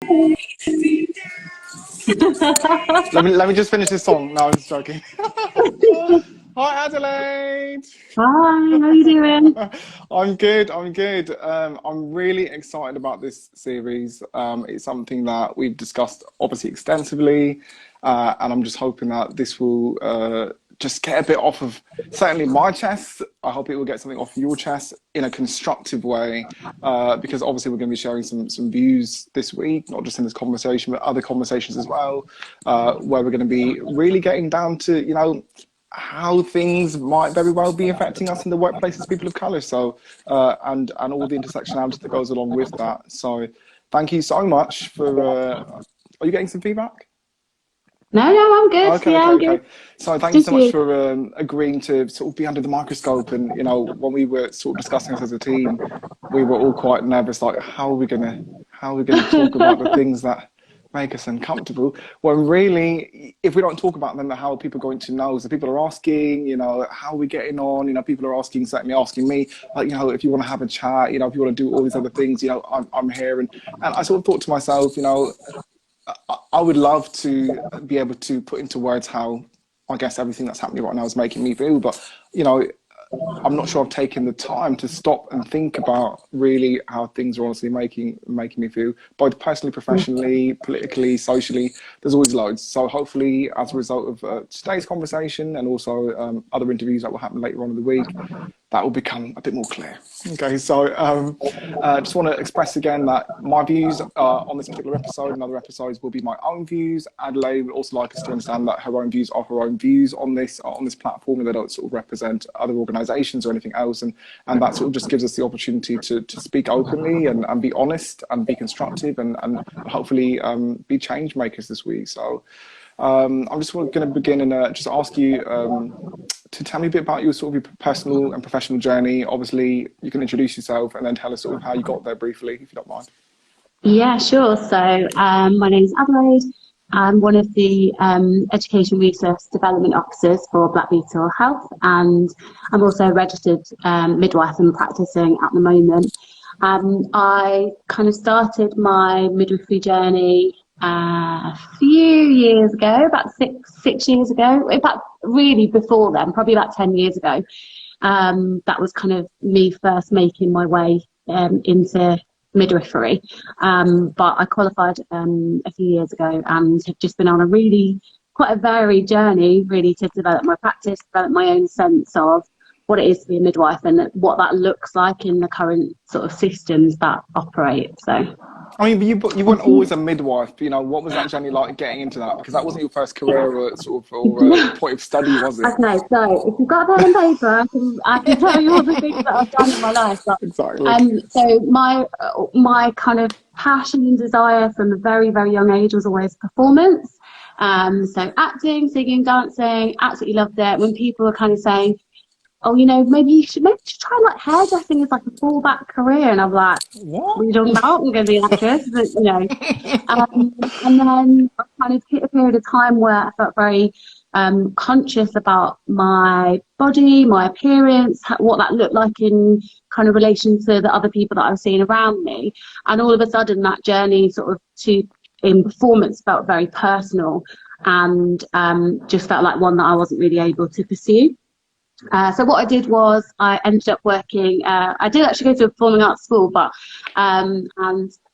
let me just finish this song. No, I'm just joking. Hi, Adelaide. Hi, how you doing? I'm good. I'm good. I'm really excited about this series. It's something that we've discussed obviously extensively, and I'm just hoping that this will just get a bit off of certainly my chest. I hope it will get something off your chest in a constructive way, because obviously we're going to be sharing some views this week, not just in this conversation, but other conversations as well, where we're going to be really getting down to, how things might very well be affecting us in the workplace as people of colour. So, and all the intersectionality that goes along with that. So, thank you so much for. Are you getting some feedback? No, I'm good. Okay, Yeah, okay, I'm good. okay. So thank you Just so much you. for agreeing to sort of be under the microscope. And when we were sort of discussing this as a team, we were all quite nervous. Like, how are we gonna talk about the things that make us uncomfortable? When really, if we don't talk about them, how are people going to know? So people are asking, how are we getting on? People are asking, certainly asking me, like, if you want to have a chat, if you want to do all these other things, I'm here. And I sort of thought to myself, I would love to be able to put into words how I guess everything that's happening right now is making me feel, but I'm not sure I've taken the time to stop and think about really how things are honestly making me feel, both personally, professionally, politically, socially. There's always loads. So hopefully, as a result of today's conversation and also other interviews that will happen later on in the week, that will become a bit more clear. Okay, so just want to express again that my views on this particular episode and other episodes will be my own views. Adelaide would also like us to understand that her own views are her own views on this platform, and they don't sort of represent other organisations or anything else. And that sort of just gives us the opportunity to speak openly and be honest and be constructive and hopefully be change makers this week. So I'm just going to begin and just ask you to tell me a bit about your sort of your personal and professional journey. Obviously, you can introduce yourself and then tell us sort of how you got there briefly, if you don't mind. Yeah, sure. So, my name is Adelaide. I'm one of the Education Resource Development Officers for Black Beetle Health, and I'm also a registered midwife and practicing at the moment. I kind of started my midwifery journey a few years ago, about six years ago. In fact, really before then, probably about 10 years ago. That was kind of me first making my way into midwifery. But I qualified a few years ago and have just been on quite a varied journey, really, to develop my practice, develop my own sense of what it is to be a midwife and what that looks like in the current sort of systems that operate. So, I mean, but you weren't always a midwife. What was that journey like getting into that? Because that wasn't your first career or point of study, was it? okay, so if you've got a pen and paper, I can tell you all the things that I've done in my life. But Exactly. so my kind of passion and desire from a very, very young age was always performance. So acting, singing, dancing, absolutely loved it. When people were kind of saying, oh, maybe you should try like hairdressing as like a fallback career, and I'm like, what are you talking about? I'm going to be an actress, but, and then I kind of hit a period of time where I felt very conscious about my body, my appearance, what that looked like in kind of relation to the other people that I was seeing around me, and all of a sudden that journey sort of in performance felt very personal and just felt like one that I wasn't really able to pursue. So what I did was I ended up working, I did actually go to a performing arts school, but and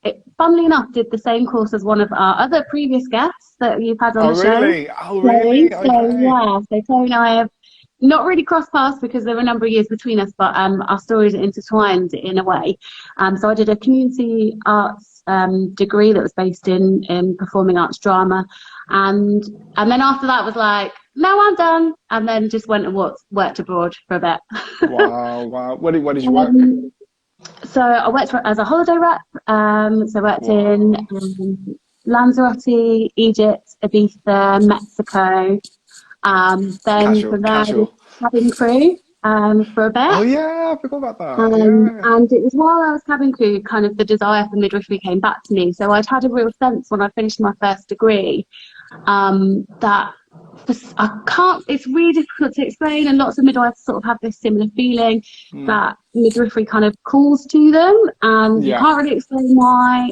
it, funnily enough, did the same course as one of our other previous guests that you've had on the show. Really? Oh, really? So, Okay. yeah, so Chloe and I have not really crossed paths because there were a number of years between us, but our stories are intertwined in a way. So I did a community arts degree that was based in performing arts drama, and then after that was like, no, I'm done, and then just went and worked abroad for a bit. Wow. Where did you work? So I worked as a holiday rep. So I worked in Lanzarote, Egypt, Ibiza, Mexico. Then from there, I did cabin crew for a bit. Oh yeah, I forgot about that. And it was while I was cabin crew, kind of the desire for midwifery came back to me. So I'd had a real sense when I finished my first degree that I can't, it's really difficult to explain, and lots of midwives sort of have this similar feeling that midwifery kind of calls to them, and you Yeah. can't really explain why.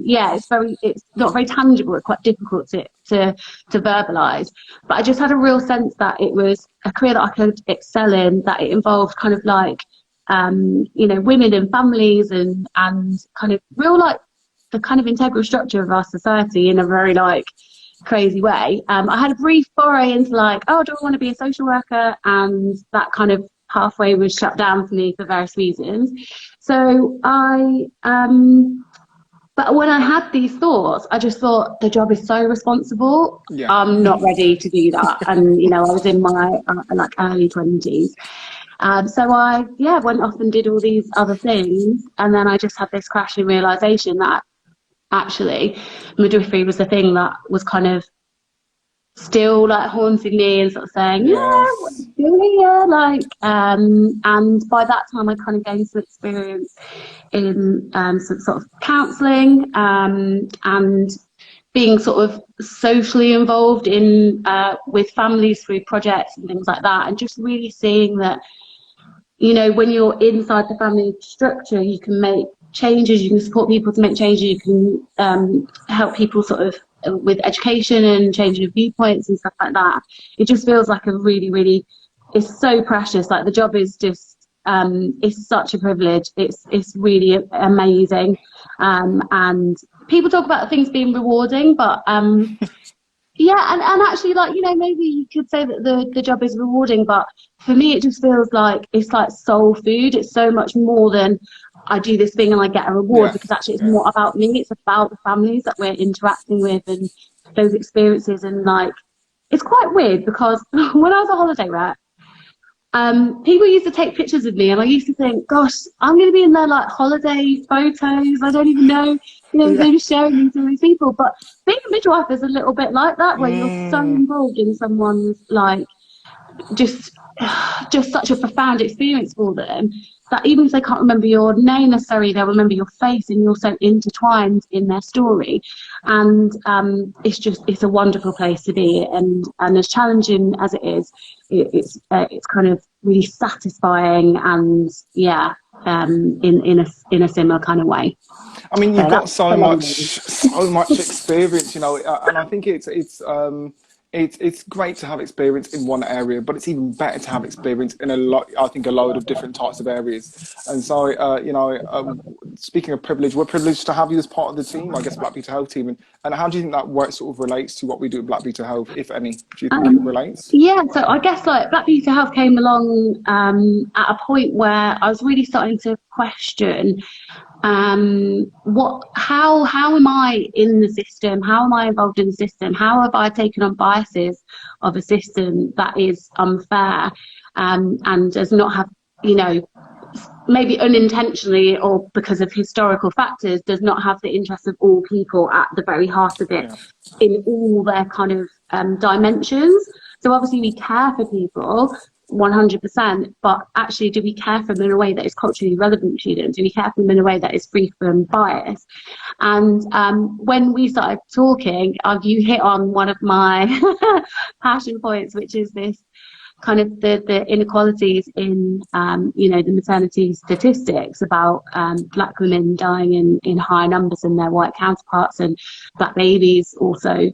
Yeah, it's not very tangible. It's quite difficult to verbalise. But I just had a real sense that it was a career that I could excel in, that it involved kind of like, you know, women and families and kind of real, like, the kind of integral structure of our society in a very, like, crazy way. I had a brief foray into, like, oh, do I want to be a social worker? And that kind of pathway was shut down for me for various reasons. So but when I had these thoughts, I just thought the job is so responsible. Yeah. I'm not ready to do that. And, you know, I was in my like early 20s. So I, yeah, went off and did all these other things. And then I just had this crashing realization that actually midwifery was the thing that was kind of still, like, haunting me and sort of saying, yeah, what are Yes. you doing here? Like, and by that time I kind of gained some experience in some sort of counselling, and being sort of socially involved in with families through projects and things like that, and just really seeing that, you know, when you're inside the family structure, you can make changes, you can support people to make changes, you can help people sort of with education and changing of viewpoints and stuff like that. It just feels like a really, really, it's so precious. Like, the job is just, it's such a privilege. It's really amazing. And people talk about things being rewarding, but yeah, and actually, like, you know, maybe you could say that the job is rewarding, but for me it just feels like it's like soul food. It's so much more than I do this thing and I get a reward, because actually it's not about me, it's about the families that we're interacting with and those experiences. And, like, it's quite weird because when I was on holiday, right, people used to take pictures of me, and I used to think, gosh, I'm going to be in their, like, holiday photos. I don't even know, you know, they're just sharing these with these people. But being a midwife is a little bit like that, where you're so involved in someone's, like, just such a profound experience for them, that even if they can't remember your name necessarily, they'll remember your face, and you're so intertwined in their story. And it's a wonderful place to be, and as challenging as it is, it's kind of really satisfying, and yeah, in a similar kind of way. I mean, So you've got that's so much experience, you know, and I think it's great to have experience in one area, but it's even better to have experience in I think, a load of different types of areas. And so, you know, speaking of privilege, we're privileged to have you as part of the team, I guess, Black Beauty Health team. And how do you think that work sort of relates to what we do at Black Beauty Health, if any? Do you think it relates? Yeah, so I guess, like, Black Beauty Health came along at a point where I was really starting to question how am I in the system? How am I involved in the system? How have I taken on biases of a system that is unfair, and does not have, you know, maybe unintentionally or because of historical factors, does not have the interests of all people at the very heart of it, in all their kind of dimensions. So obviously we care for people 100%, but actually, do we care for them in a way that is culturally relevant to them? Do we care for them in a way that is free from bias? And when we started talking, you hit on one of my passion points, which is this kind of the inequalities in, you know, the maternity statistics about Black women dying in higher numbers than their white counterparts, and Black babies also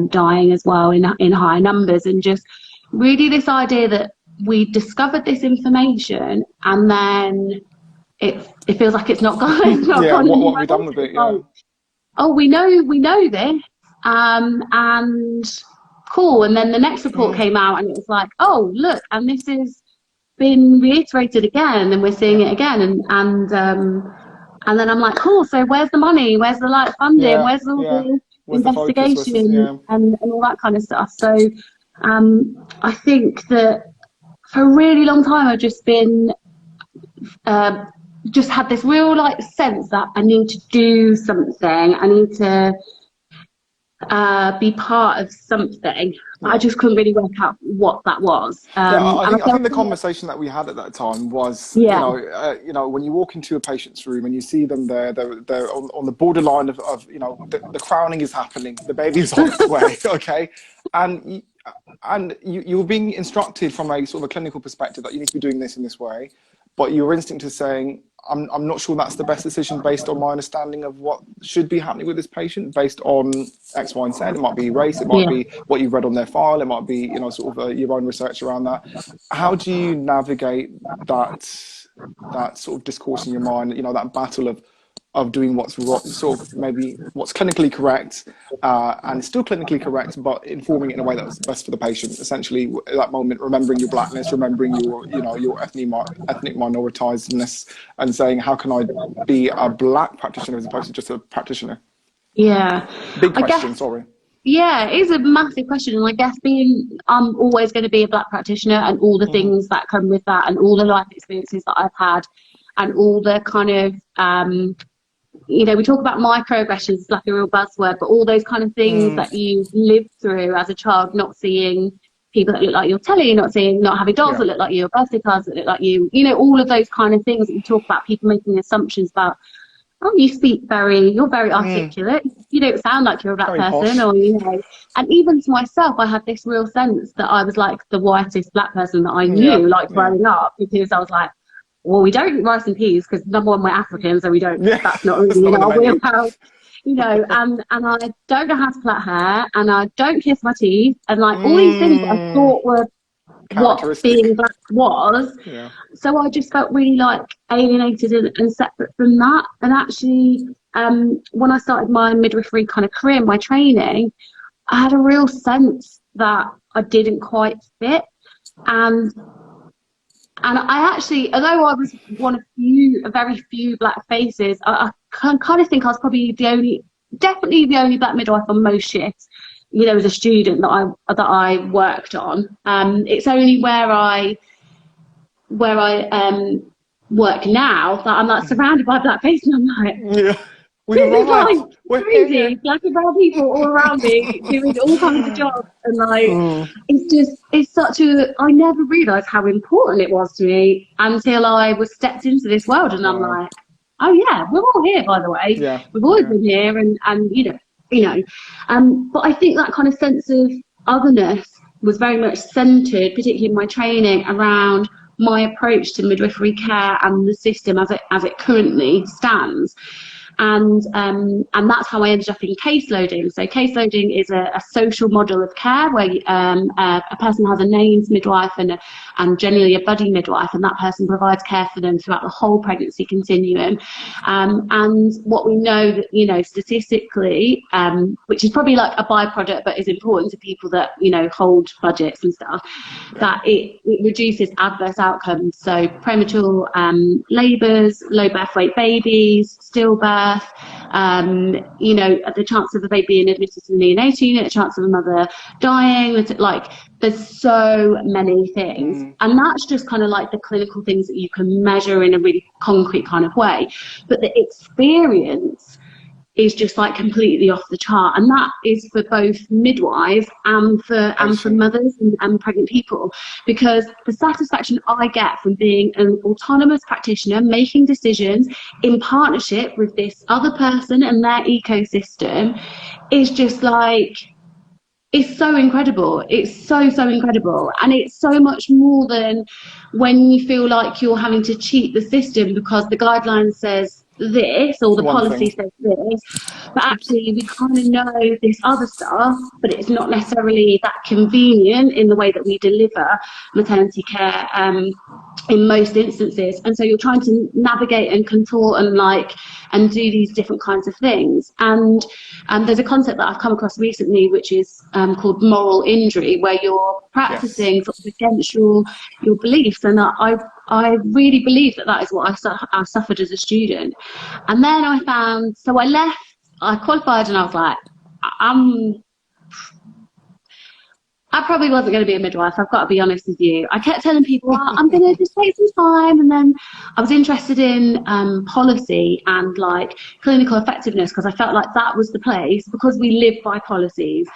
dying as well in higher numbers. And just really this idea that we discovered this information, and then it feels like it's not gone. What have we done with it? Yeah. Oh, we know this, and cool. And then the next report came out, and it was like, oh, look, and this has been reiterated again, and we're seeing it again, and then I'm like, cool. So where's the money? Where's the, like, funding? Where's all the investigation and all that kind of stuff? So I think that for a really long time I've just been just had this real, like, sense that I need to do something. I need to be part of something. I just couldn't really work out what that was. I think the conversation that we had at that time was, you know, when you walk into a patient's room and you see them there, they're on the borderline of, you know, the crowning is happening, the baby's on its way, okay, and and you were being instructed from a sort of a clinical perspective that you need to be doing this in this way, but your instinct is saying, I'm not sure that's the best decision based on my understanding of what should be happening with this patient based on X, Y, and Z. It might be race, it might Yeah. be what you've read on their file, it might be, you know, sort of your own research around that. How do you navigate that sort of discourse in your mind, you know, that battle of doing what's sort of maybe what's clinically correct and still clinically correct, but informing it in a way that's best for the patient. Essentially, at that moment, remembering your blackness, remembering your, you know, your ethnic minoritizedness, and saying, how can I be a black practitioner as opposed to just a practitioner? Yeah. Big I question, guess, sorry. yeah, it is a massive question. And I guess I'm always going to be a black practitioner, and all the things that come with that, and all the life experiences that I've had, and all the kind of, you know, we talk about microaggressions, it's like a real buzzword, but all those kind of things that you lived through as a child, not seeing people that look like your telly, not having dolls that look like you, or birthday cards that look like you know, all of those kind of things that we talk about, people making assumptions about, oh, you're very articulate, you don't sound like you're a black Very person, posh. or, you know. And even to myself, I had this real sense that I was like the whitest black person that I knew, like growing up, because I was like, well, we don't eat rice and peas because number one, we're African, so we don't. That's not It's really not in on the our menu. wheelhouse, you know. And I don't know how to plait hair, and I don't kiss my teeth, and like all these things that I thought were what being Characteristic. black was. Yeah. So I just felt really like alienated and separate from that. And actually, when I started my midwifery kind of career, my training, I had a real sense that I didn't quite fit. And I actually, although I was one of a very few black faces, I kind of think I was probably definitely the only black midwife on most shifts, you know, as a student that I worked on. It's only where I work now that I'm like surrounded by black faces, and I'm like, Yeah. We've this is like arrived. We're crazy. here. Black and brown people all around me doing all kinds of jobs, and like Mm. it's such a. I never realised how important it was to me until I was stepped into this world, and I'm Wow. like, oh yeah, we're all here, by the way. Yeah. We've always been here, and you know. But I think that kind of sense of otherness was very much centred, particularly in my training, around my approach to midwifery care and the system as it currently stands. And that's how I ended up in caseloading. So caseloading is a social model of care where a person has a named midwife and generally a buddy midwife, and that person provides care for them throughout the whole pregnancy continuum. And what we know that, you know, statistically, which is probably like a byproduct but is important to people that, you know, hold budgets and stuff, that it reduces adverse outcomes. So premature labours, low birth weight babies, stillbirth, you know, the chance of a baby being admitted to the neonatal unit, the chance of a mother dying, like there's so many things. And that's just kind of like the clinical things that you can measure in a really concrete kind of way. But the experience is just like completely off the chart, and that is for both midwives and for mothers and pregnant people, because the satisfaction I get from being an autonomous practitioner making decisions in partnership with this other person and their ecosystem is just like, it's so incredible. It's so incredible, and it's so much more than when you feel like you're having to cheat the system because the guideline says this or the policy says this, but actually we kind of know this other stuff, but it's not necessarily that convenient in the way that we deliver maternity care in most instances. And so you're trying to navigate and contort and do these different kinds of things. And there's a concept that I've come across recently, which is called moral injury, where you're practicing sort of against your beliefs. And I really believe that is what I suffered as a student. And then I found, so I qualified, and I was like, I probably wasn't going to be a midwife, I've got to be honest with you. I kept telling people, I'm going to just take some time. And then I was interested in policy and like clinical effectiveness, because I felt like that was the place, because we live by policies.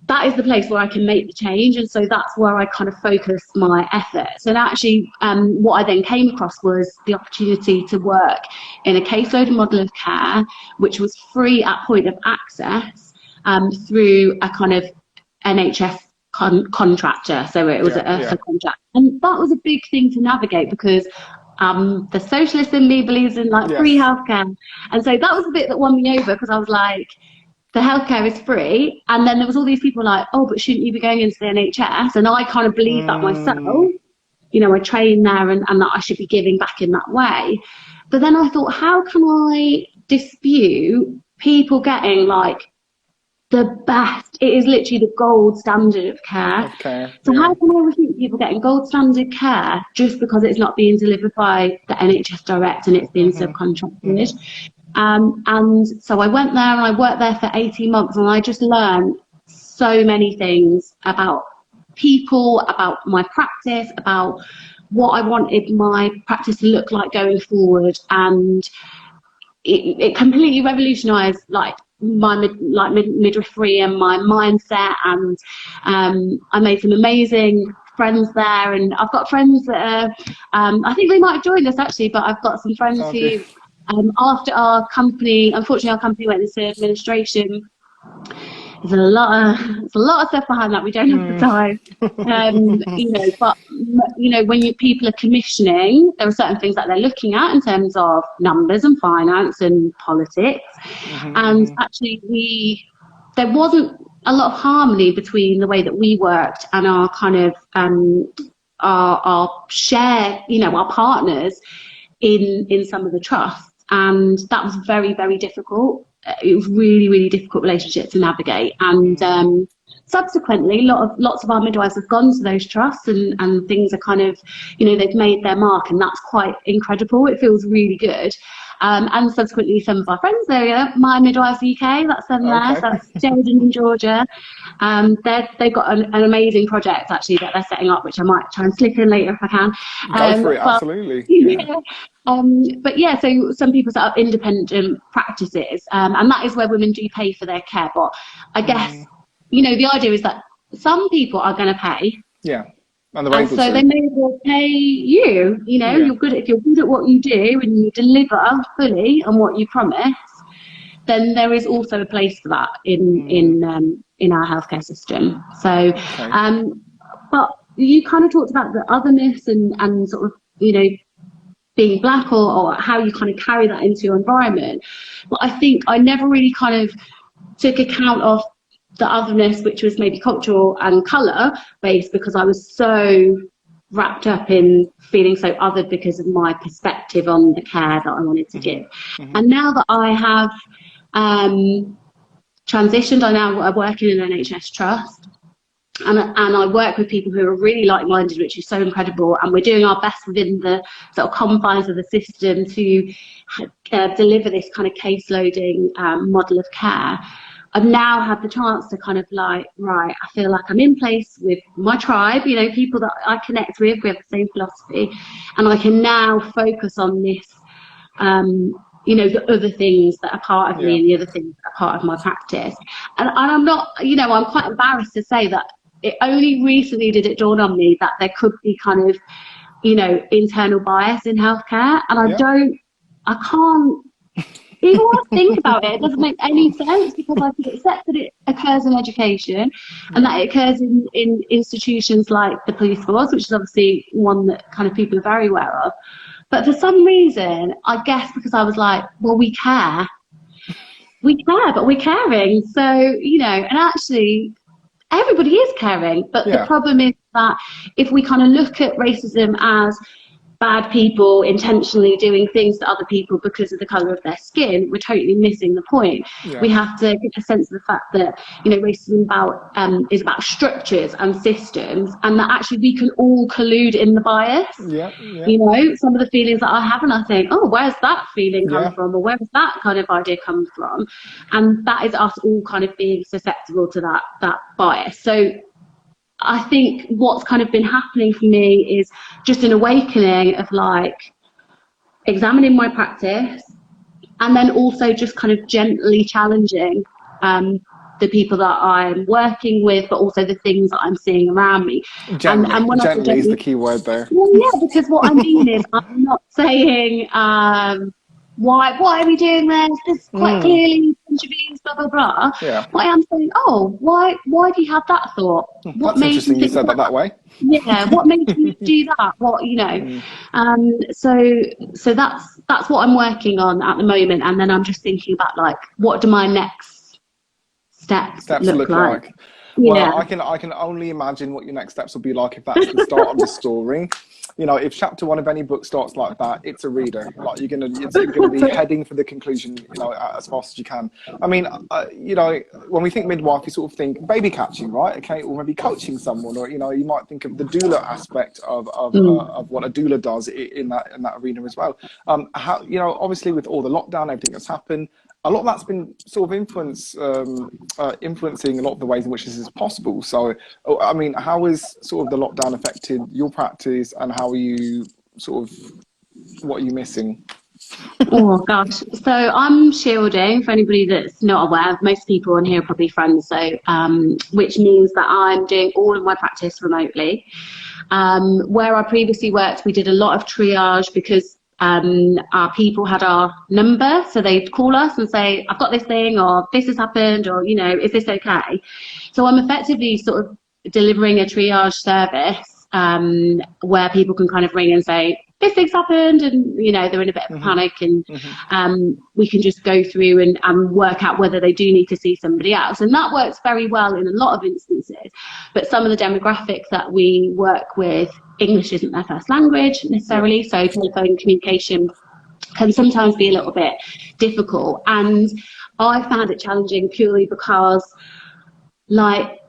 That is the place where I can make the change. And so that's where I kind of focused my efforts. And actually what I then came across was the opportunity to work in a caseload model of care, which was free at point of access through a kind of NHS contractor, so it was a contract, and that was a big thing to navigate because the socialist in me believes in like free healthcare, and so that was the bit that won me over because I was like, the healthcare is free, and then there was all these people like, oh, but shouldn't you be going into the NHS? And I kind of believed that myself. You know, I trained there, and that I should be giving back in that way. But then I thought, how can I dispute people getting like the best? It is literally the gold standard of care. So how can I refute people getting gold standard care just because it's not being delivered by the NHS direct and it's being subcontracted? And so I went there and I worked there for 18 months, and I just learned so many things about people, about my practice, about what I wanted my practice to look like going forward, and it completely revolutionised like my midwifery and my mindset, and I made some amazing friends there, and I've got friends that are, I think they might have joined us actually, but I've got some friends who after our company, unfortunately our company went into administration. There's a lot of stuff behind that. We don't have the time, you know. But you know, when people are commissioning, there are certain things that they're looking at in terms of numbers and finance and politics. And actually, there wasn't a lot of harmony between the way that we worked and our kind of our share, you know, our partners in some of the trusts, and that was very, very difficult. It was really, really difficult relationship to navigate, and subsequently lots of our midwives have gone to those trusts, and things are kind of, you know, they've made their mark, and that's quite incredible. It feels really good. And subsequently some of our friends, My Midwives UK, that's them there, so that's Sheridan in Georgia. They've got an amazing project actually that they're setting up, which I might try and slip in later if I can. Go for it, absolutely. But yeah, so some people set up independent practices, and that is where women do pay for their care. But I guess, you know, the idea is that some people are going to pay. And so they may as well pay you. You know, you're good if you're good at what you do and you deliver fully on what you promise, then there is also a place for that in our healthcare system. So, but you kind of talked about the otherness and sort of, you know, being black or how you kind of carry that into your environment. But I think I never really kind of took account of the otherness, which was maybe cultural and colour based, because I was so wrapped up in feeling so othered because of my perspective on the care that I wanted to give. And now that I have transitioned, I work in an NHS trust, and I work with people who are really like-minded, which is so incredible, and we're doing our best within the sort of confines of the system to deliver this kind of case-loading model of care. I've now had the chance to kind of like, right, I feel like I'm in place with my tribe, you know, people that I connect with, we have the same philosophy, and I can now focus on this, you know, the other things that are part of me and the other things that are part of my practice. And I'm not, you know, I'm quite embarrassed to say that it only recently did it dawn on me that there could be kind of, you know, internal bias in healthcare, and I can't, even when I think about it, it doesn't make any sense, because I could accept that it occurs in education and that it occurs in institutions like the police force, which is obviously one that kind of people are very aware of. But for some reason, I guess because I was like, well, we care, but we're caring. So, you know, and actually everybody is caring. But the problem is that if we kind of look at racism as bad people intentionally doing things to other people because of the colour of their skin, we're totally missing the point. We have to get a sense of the fact that, you know, racism is about structures and systems, and that actually we can all collude in the bias. You know, some of the feelings that I have, and I think, oh, where's that feeling come from, or where does that kind of idea come from? And that is us all kind of being susceptible to that bias. So I think what's kind of been happening for me is just an awakening of like examining my practice, and then also just kind of gently challenging the people that I'm working with, but also the things that I'm seeing around me. Gently is the key word there. Well, yeah, because what I mean is I'm not saying why are we doing this? This quite clearly contributes, blah, blah, blah. Yeah. But I am saying, oh, why do you have that thought? What That's made interesting you think said that way. Yeah, what made you do that? What, you know? So that's what I'm working on at the moment. And then I'm just thinking about, like, what do my next steps look Look like? like. Yeah. Well, I can only imagine what your next steps will be like if that's the start of the story. You know, if chapter 1 of any book starts like that, it's a reader. Like you're gonna be heading for the conclusion, you know, as fast as you can. I mean, you know, when we think midwife, you sort of think baby catching, right? Okay, or maybe coaching someone, or you know, you might think of the doula aspect of what a doula does in that arena as well. How, you know, obviously with all the lockdown, everything that's happened, a lot of that's been sort of influencing a lot of the ways in which this is possible. So, I mean, how has sort of the lockdown affected your practice, and how are you sort of, what are you missing? Oh gosh. So I'm shielding, for anybody that's not aware. Most people on here are probably friends, so which means that I'm doing all of my practice remotely. Where I previously worked, we did a lot of triage because our people had our number, so they'd call us and say, I've got this thing, or this has happened, or, you know, is this okay? So I'm effectively sort of delivering a triage service where people can kind of ring and say, this thing's happened, and, you know, they're in a bit of a panic, and we can just go through and work out whether they do need to see somebody else. And that works very well in a lot of instances. But some of the demographics that we work with, English isn't their first language necessarily, so telephone communication can sometimes be a little bit difficult. And I found it challenging purely because, like,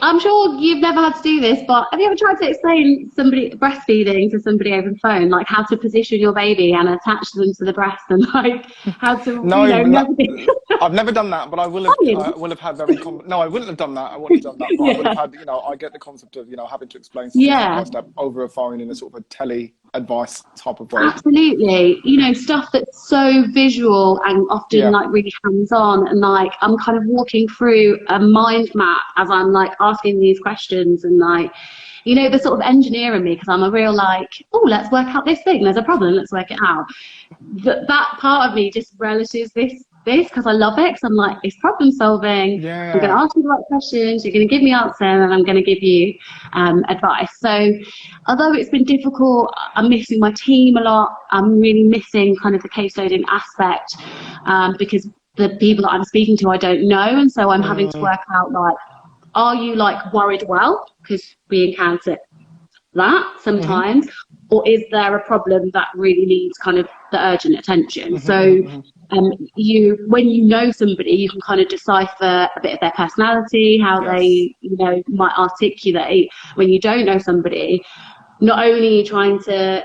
I'm sure you've never had to do this, but have you ever tried to explain breastfeeding to somebody over the phone, like how to position your baby and attach them to the breast, and like how to, No, you know, navigate? I've never done that, but I will have had no, I wouldn't have done that. I wouldn't have done that, but I would have had, you know, I get the concept of, you know, having to explain something step by step over a phone in a sort of a tele advice type of way. Absolutely. You know, stuff that's so visual and often like really hands-on, and like I'm kind of walking through a mind map as I'm like asking these questions, and like, you know, the sort of engineer in me, because I'm a real like, oh, let's work out this thing, there's a problem, let's work it out. That part of me just relishes this because I love it, because I'm like, it's problem solving. I'm going to ask you the right questions, you're going to give me answer, and I'm going to give you advice. So although it's been difficult, I'm missing my team a lot. I'm really missing kind of the case loading aspect, because the people that I'm speaking to I don't know, and so I'm having to work out, like, are you like worried well, because we encounter that sometimes, or is there a problem that really needs kind of the urgent attention? So when you know somebody, you can kind of decipher a bit of their personality, how they, you know, might articulate. When you don't know somebody, not only are you trying to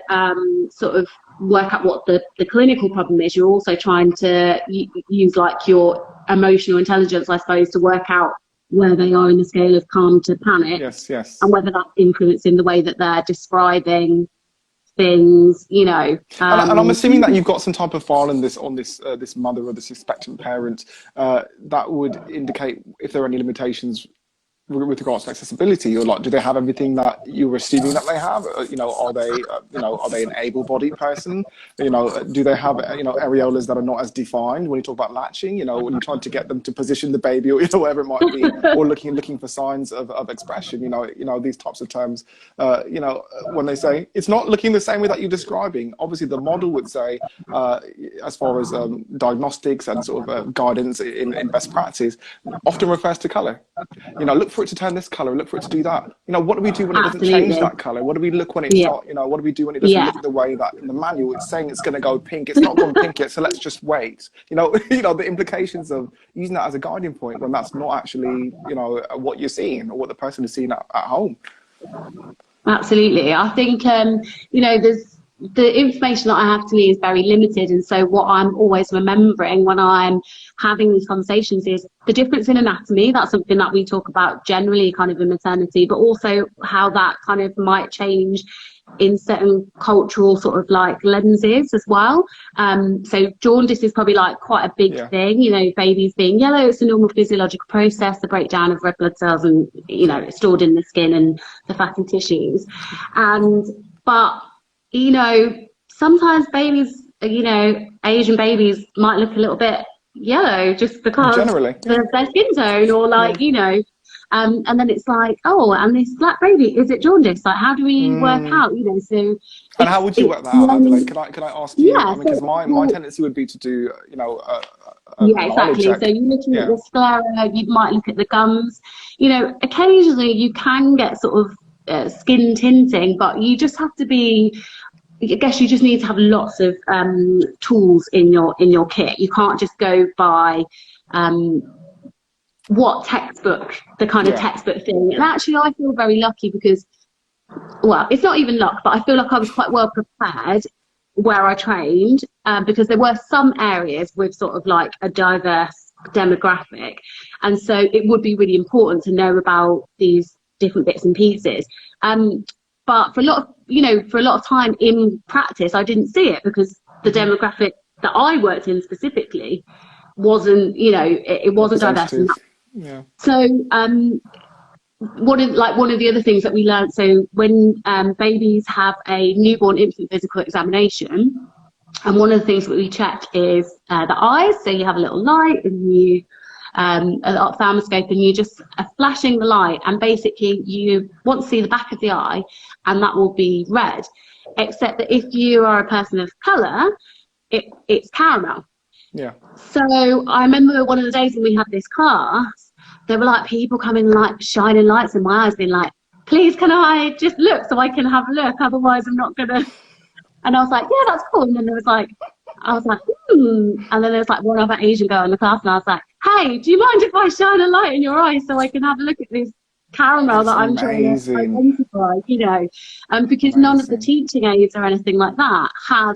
sort of work out what the clinical problem is, you're also trying to use like your emotional intelligence, I suppose, to work out where they are in the scale of calm to panic, and whether that's influencing the way that they're describing things, you know. And I'm assuming that you've got some type of file on this mother or this expectant parent that would indicate if there are any limitations with regards to accessibility, or like, do they have everything that you were assuming that they have? You know, are they an able-bodied person? You know, do they have, you know, areolas that are not as defined when you talk about latching? You know, when you're trying to get them to position the baby, or, you know, whatever it might be, or looking for signs of expression. You know, these types of terms. You know, when they say it's not looking the same way that you're describing, obviously the model would say, as far as diagnostics and sort of guidance in best practice, often refers to colour. You know, look for it to turn this color, look for it to do that. You know, what do we do when it doesn't change that color? What do we look when it's not, you know, what do we do when it doesn't look the way that in the manual it's saying it's going to go pink? It's not gone pink yet, so let's just wait. You know, the implications of using that as a guiding point when that's not actually, you know, what you're seeing or what the person is seeing at home. Absolutely. I think, you know, the information that I have to me is very limited, and so what I'm always remembering when I'm having these conversations is the difference in anatomy. That's something that we talk about generally kind of in maternity, but also how that kind of might change in certain cultural sort of like lenses as well. So jaundice is probably like quite a big thing, you know, babies being yellow, it's a normal physiological process, the breakdown of red blood cells, and, you know, it's stored in the skin and the fatty tissues. But you know, sometimes babies, you know, Asian babies might look a little bit yellow just because Generally, yeah. of their skin tone, or Yeah. like, you know, and then it's like, oh, and this black baby, is it jaundice? Like, how do we work out, you know? So And how would you work it's that out, Adelaide? learning. Can I ask you? I Yeah, mean, because so my well, tendency would be to do, you know, a yeah, knowledge exactly. So check. you're looking at Yeah. the sclera, you might look at the gums. You know, occasionally you can get sort of skin tinting, but you just have to be. I guess you just need to have lots of tools in your kit. You can't just go by um, what textbook, the kind of Yeah. textbook thing. And actually, I feel very lucky because, well, it's not even luck, but I feel like I was quite well prepared where I trained, because there were some areas with sort of like a diverse demographic, and so it would be really important to know about these different bits and pieces. But for a lot of, you know, for a lot of time in practice, I didn't see it because the demographic that I worked in specifically wasn't, you know, it wasn't diverse enough. Representative. Yeah. So one of the other things that we learned, so when babies have a newborn infant physical examination, and one of the things that we check is the eyes. So you have a little light and you an ophthalmoscope, and you just are flashing the light, and basically you want to see the back of the eye, and that will be red, except that if you are a person of colour, it's caramel. Yeah. So I remember one of the days when we had this class, there were like people coming, like shining lights in my eyes, being like, please can I just look so I can have a look, otherwise I'm not gonna. And I was like, yeah, that's cool. And then there was like, I was like, and then there was like one other Asian girl in the class, and I was like, hey, do you mind if I shine a light in your eye so I can have a look at this caramel It's that I'm trying to amazing. identify, you know? Because none of the Amazing. teaching aids or anything like that had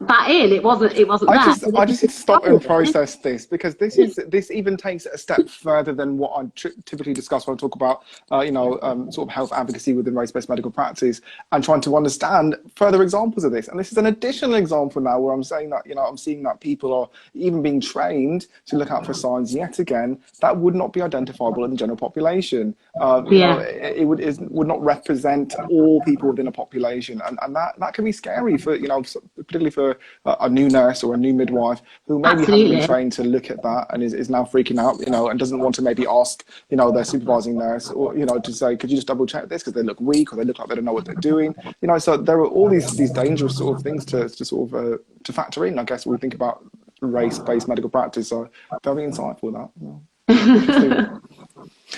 that in. It wasn't there. So I they just need to stop and discovered it. process this, because this even takes it a step further than what I typically discuss when I talk about you know, sort of health advocacy within race-based medical practice, and trying to understand further examples of this. And this is an additional example now where I'm saying that, you know, I'm seeing that people are even being trained to look out for signs yet again that would not be identifiable in the general population. You know, Yeah, it would not represent all people within a population, and that can be scary for, you know, particularly for a new nurse or a new midwife who maybe hasn't been absolutely. trained to look at that, and is now freaking out, you know, and doesn't want to maybe ask, you know, their supervising nurse, or, you know, to say, could you just double check this because they look weak, or they look like they don't know what they're doing, you know. So there are all these dangerous sort of things to sort of to factor in, I guess, when we think about race-based medical practice. So very insightful, that, you know. Interesting.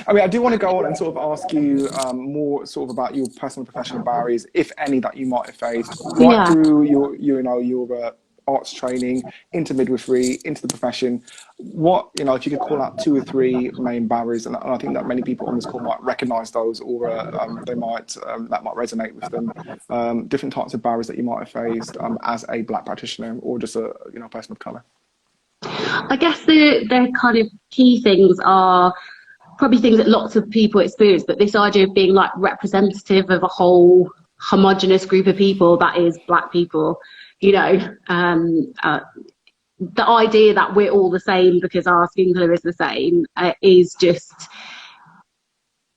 I mean, I do want to go on and sort of ask you more sort of about your personal professional barriers, if any, that you might have faced right Yeah. through your arts training into midwifery, into the profession. What, you know, if you could call out 2 or 3 main barriers, and I think that many people on this call might recognise those, or they might that might resonate with them. Different types of barriers that you might have faced as a Black practitioner, or just a, you know, person of colour. I guess the kind of key things are probably things that lots of people experience, but this idea of being like representative of a whole homogenous group of people, that is Black people, you know, the idea that we're all the same because our skin colour is the same is just,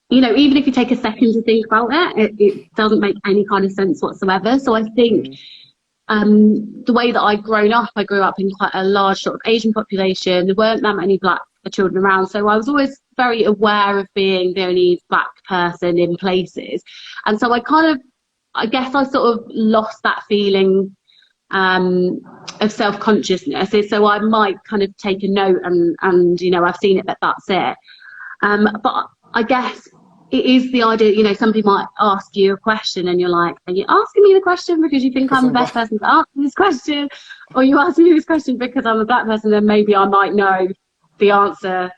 you know, even if you take a second to think about it doesn't make any kind of sense whatsoever. So I think the way that I grew up in quite a large sort of Asian population. There weren't that many Black children around, so I was always very aware of being the only Black person in places, and so I guess I sort of lost that feeling of self-consciousness. So I might kind of take a note and you know, I've seen it, but that's it. But I guess it is the idea, you know, some people might ask you a question and you're like, are you asking me the question because you think I'm the best person to answer this question? Or you ask me this question because I'm a Black person, then maybe I might know the answer,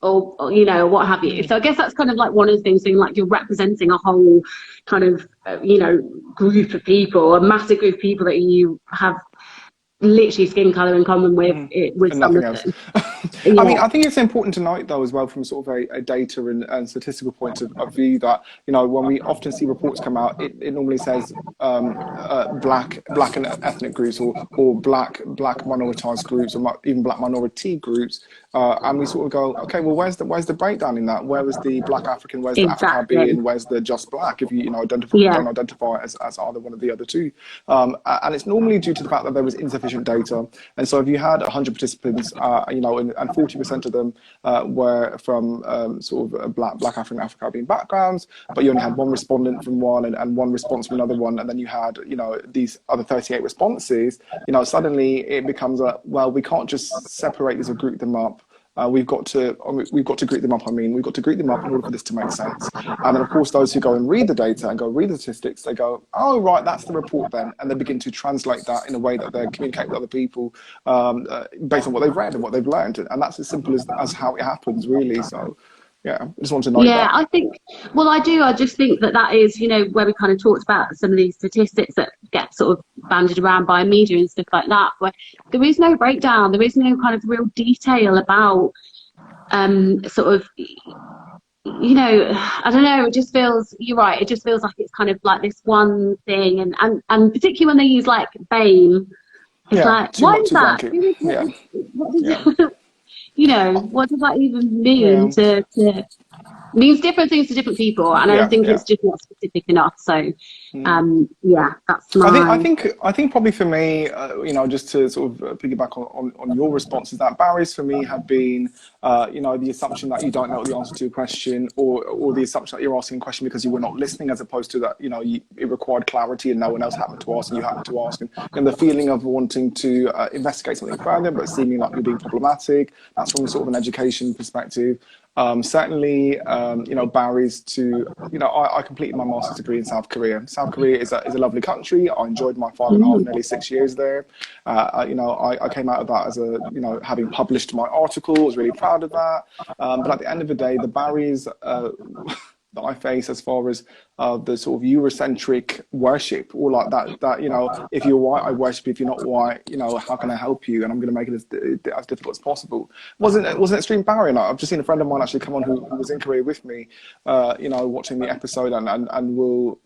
or you know, what have you. So I guess that's kind of like one of the things, being like you're representing a whole kind of, you know, group of people, a massive group of people that you have literally skin colour in common with, with And some nothing of else. them. I mean, Yeah, I think it's important to note, though, as well, from sort of a data and statistical point of view, that, you know, when we often see reports come out, it normally says black and ethnic groups, or black minoritized groups, or even Black minority groups, and we sort of go, okay, well, where's the breakdown in that? Where is the Black African? Where's the exactly. Afro-Caribbean? Where's the just Black? If you know, Yeah, don't identify as either one of the other two, and it's normally due to the fact that there was insufficient sufficient data. And so if you had 100 participants, you know, and 40% of them were from sort of Black African, Afro-Caribbean backgrounds, but you only had one respondent from one and one response from another one, and then you had, you know, these other 38 responses, you know, suddenly it becomes well, we can't just separate these or group them up. We've got to group them up. I mean, we've got to group them up in order for this to make sense. And then, of course, those who go and read the data and go read the statistics, they go, oh, right, that's the report then. And they begin to translate that in a way that they communicate with other people based on what they've read and what they've learned. And that's as simple as how it happens, really. So, yeah, I just want to note that. I think, well, I do. I just think that is, you know, where we kind of talked about some of these statistics that get sort of bandied around by media and stuff like that, where there is no breakdown, there is no kind of real detail about sort of, you know, I don't know, it just feels, you're right, it just feels like it's kind of like this one thing, and particularly when they use like BAME, it's like, why is that? You know, what does that even mean means different things to different people, and I don't think it's just not specific enough. So that's my I think probably for me, you know, just to sort of piggyback on your responses, that barriers for me have been you know, the assumption that you don't know the answer to a question, or the assumption that you're asking a question because you were not listening, as opposed to that, you know, it required clarity and no one else happened to ask and you happened to ask, and the feeling of wanting to investigate something further but seeming like you're being problematic. That's from sort of an education perspective. Certainly, you know, barriers to, you know, I completed my master's degree in South Korea. South Korea is a lovely country. I enjoyed my 5.5, nearly 6 years there. You know, I came out of that as you know, having published my article, was really proud of that. But at the end of the day, the barriers that I face as far as the sort of Eurocentric worship, or like that, you know, if you're white, I worship you. If you're not white, you know, how can I help you? And I'm going to make it as difficult as possible. Was an extreme barrier. I've just seen a friend of mine actually come on who was in Korea with me, you know, watching the episode, and will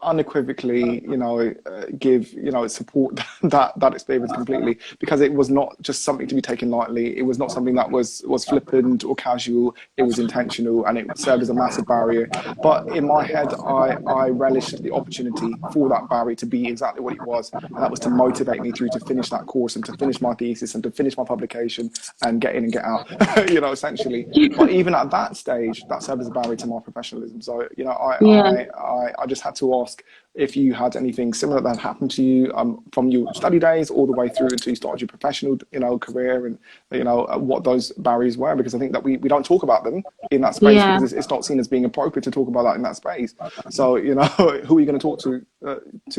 unequivocally, you know, give, you know, support that experience completely, because it was not just something to be taken lightly. It was not something that was flippant or casual. It was intentional, and it served as a massive barrier. But in my head, I relished the opportunity for that barrier to be exactly what it was, and that was to motivate me through to finish that course and to finish my thesis and to finish my publication and get in and get out, you know, essentially. But even at that stage, that served as a barrier to my professionalism. So, you know, I just had to ask if you had anything similar that happened to you from your study days all the way through until you started your professional, you know, career, and, you know, what those barriers were, because I think that we don't talk about them in that space, because it's not seen as being appropriate to talk about that in that space. So, you know, who are you going to talk to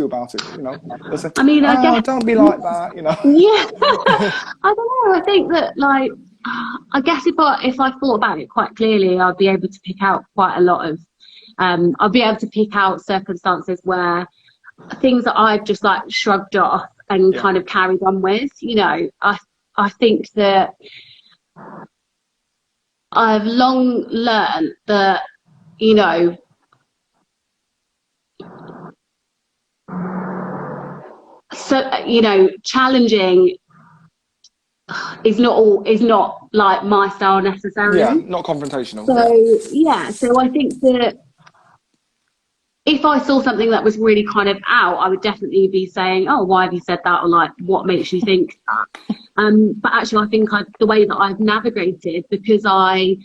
about it? You know, say, I mean, I guess, don't be like that, you know. I don't know. I think that, like, I guess if I thought about it quite clearly, I'd be able to pick out quite a lot of I'll be able to pick out circumstances where things that I've just like shrugged off and kind of carried on with. You know, I think that I've long learned that, you know, so, you know, challenging is not like my style necessarily. Yeah, not confrontational. So so I think that if I saw something that was really kind of out, I would definitely be saying, oh, why have you said that? Or like, what makes you think that? But actually, I think the way that I've navigated, because I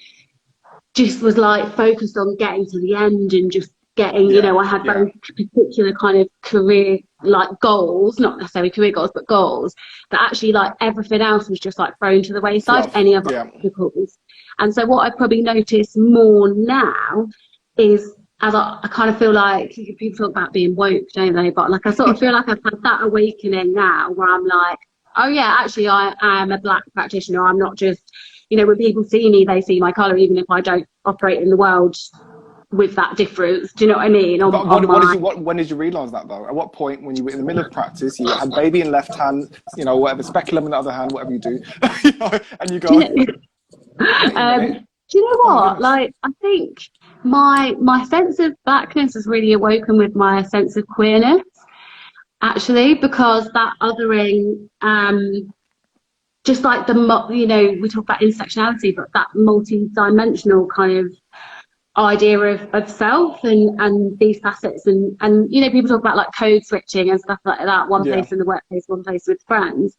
just was like focused on getting to the end and just getting, you know, I had very particular kind of career like goals, not necessarily career goals, but goals, that actually like everything else was just like thrown to the wayside, any other obstacles. And so what I probably notice more now is, as I kind of feel like, people talk about being woke, don't they? But like, I sort of feel like I've had that awakening now, where I'm like, oh yeah, actually I am a Black practitioner. I'm not just, you know, when people see me, they see my colour, even if I don't operate in the world with that difference. Do you know what I mean? When did you realise that though? At what point, when you were in the middle of practice, you had baby in left hand, you know, whatever, speculum in the other hand, whatever you do, you know, and you go... Do you know what? Like, I think my sense of Blackness has really awoken with my sense of queerness, actually, because that othering, just like you know, we talk about intersectionality, but that multi-dimensional kind of idea of self and these facets, and you know, people talk about like code switching and stuff like that, one Yeah. place in the workplace, one place with friends.